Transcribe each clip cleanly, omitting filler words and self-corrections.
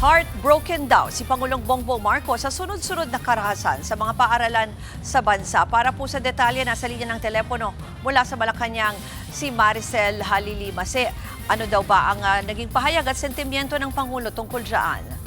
Heartbroken daw si Pangulong Bongbong Marcos sa sunod-sunod na karahasan sa mga paaralan sa bansa. Para po sa detalye, nasa linya ng telepono mula sa Malacanang si Maricel Halili Mase. Ano daw ba ang naging pahayag at sentimiento ng Pangulo tungkol dyan?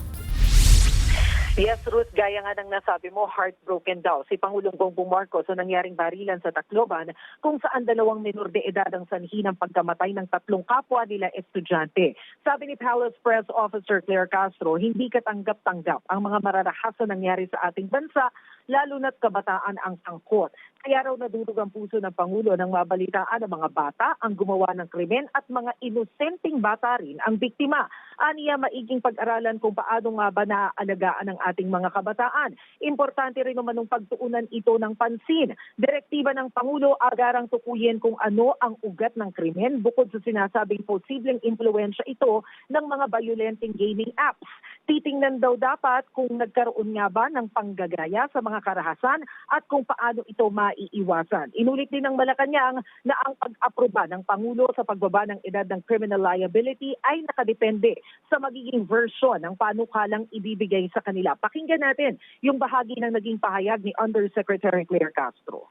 Yes, Ruth, gaya nga ng nasabi mo, heartbroken daw si Pangulong Bongbong Marcos sa nangyaring barilan sa Tacloban kung saan 2 menor de edad ang sanhi ng pagkamatay ng 3 kapwa nila estudyante. Sabi ni Palace Press Officer Claire Castro, hindi katanggap-tanggap ang mga mararahas na nangyari sa ating bansa, lalo na't kabataan ang sangkot. Kaya raw nadurog ang puso ng Pangulo nang mabalitaan ng mga bata ang gumawa ng krimen at mga inosenteng bata rin ang biktima. Aniya, maiging pag-aralan kung paano nga ba naaalagaan ng ating mga kabataan. Importante rin naman ng pagtuunan ito ng pansin. Direktiba ng Pangulo, agarang tukuyin kung ano ang ugat ng krimen bukod sa sinasabing posibleng impluwensya ito ng mga violenteng gaming apps. Titingnan daw dapat kung nagkaroon nga ba ng panggagaya sa mga karahasan at kung paano ito maiiwasan. Inulit din ng Malacanang na ang pag-aproba ng Pangulo sa pagbaba ng edad ng criminal liability ay nakadepende sa magiging version ng panukalang ibibigay sa kanila. Pakinggan natin yung bahagi ng naging pahayag ni Undersecretary Claire Castro.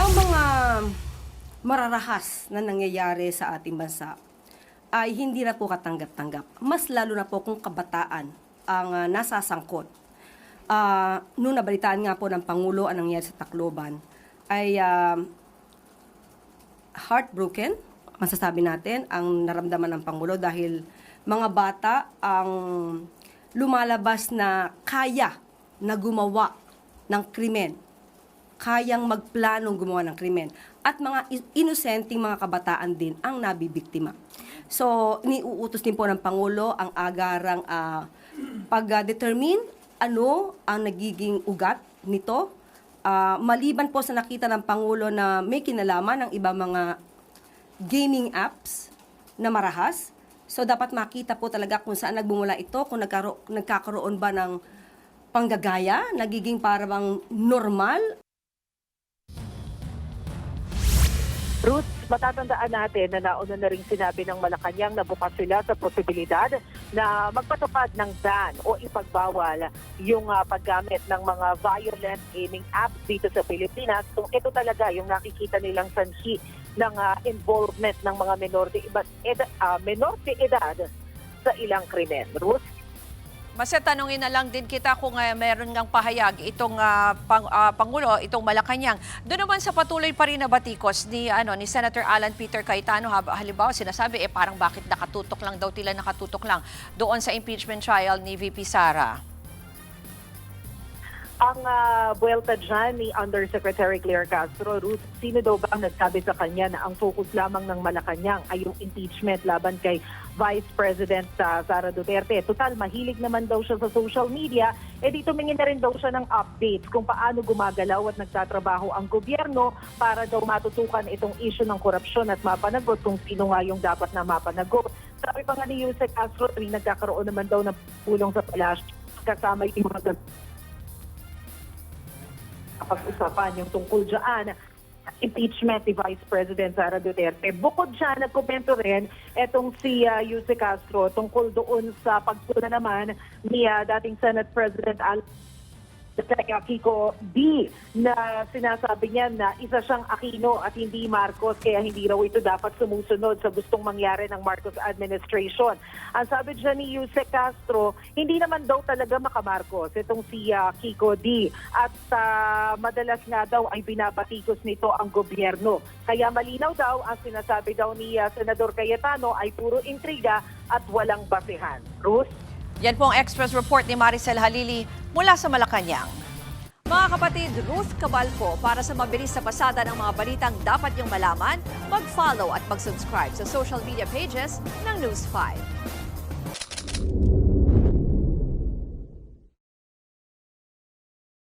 Ang mga mararahas na nangyayari sa ating bansa ay hindi na po katanggap-tanggap. Mas lalo na po kung kabataan ang nasasangkot. Noong nabalitaan nga po ng Pangulo ang nangyari sa Tacloban, ay heartbroken, masasabi natin, ang naramdaman ng Pangulo dahil mga bata ang lumalabas na kaya na gumawa ng krimen, kayang magplanong gumawa ng krimen, at mga inosenteng mga kabataan din ang nabibiktima. So, iniuutos din po ng Pangulo ang agarang pag-determine ano ang nagiging ugat nito. Maliban po sa nakita ng Pangulo na may kinalaman ng iba mga gaming apps na marahas, so dapat makita po talaga kung saan nagbumula ito, kung nagkakaroon ba ng panggagaya, nagiging parang normal. Ruth, matatandaan natin na nauna na rin sinabi ng Malacanang na bukas sila sa posibilidad na magpatupad ng ban o ipagbawal yung paggamit ng mga violent gaming apps dito sa Pilipinas. Kung ito talaga yung nakikita nilang sanhi ng involvement ng mga menor de edad sa ilang krimen. Ruth? Mase, tanungin na lang din kita kung meron ngang pahayag itong Pangulo, itong Malacanang. Doon naman sa patuloy pa rin na batikos ni Senator Alan Peter Cayetano, halimbawa sinasabi parang bakit nakatutok lang doon sa impeachment trial ni VP Sara. Ang buwelta dyan ni Undersecretary Claire Castro, Ruth, sino daw ba ang nagsabi sa kanya na ang focus lamang ng Malacanang ay yung impeachment laban kay Vice President Sara Duterte? Total, mahilig naman daw siya sa social media, dito tumingin na rin daw siya ng updates kung paano gumagalaw at nagtatrabaho ang gobyerno para daw matutukan itong issue ng korupsyon at mapanagot kung sino nga yung dapat na mapanagot. Sabi pa nga ni Yusek Castro, nagkakaroon naman daw ng pulong sa palasyo kasama yung mga pag-usapan yung tungkol dyan impeachment ni Vice President Sara Duterte. Bukod dyan, nagkomento rin etong si Yusek Castro tungkol doon sa pagtuna naman ni dating Senate President Kiko D na sinasabi niya na isa siyang Aquino at hindi Marcos, kaya hindi raw ito dapat sumusunod sa gustong mangyari ng Marcos administration. Ang sabi dyan ni Yusek Castro, hindi naman daw talaga maka-Marcos itong si Kiko D at madalas nga daw ay binabatikos nito ang gobyerno. Kaya malinaw daw ang sinasabi daw ni Senador Cayetano ay puro intriga at walang basehan. Ruth? Yan po ang Express Report ni Maricel Halili mula sa Malacanang. Mga kapatid, Ruth Cabalco, para sa mabilis na pasada ng mga balitang dapat niyong malaman, mag-follow at mag-subscribe sa social media pages ng News 5.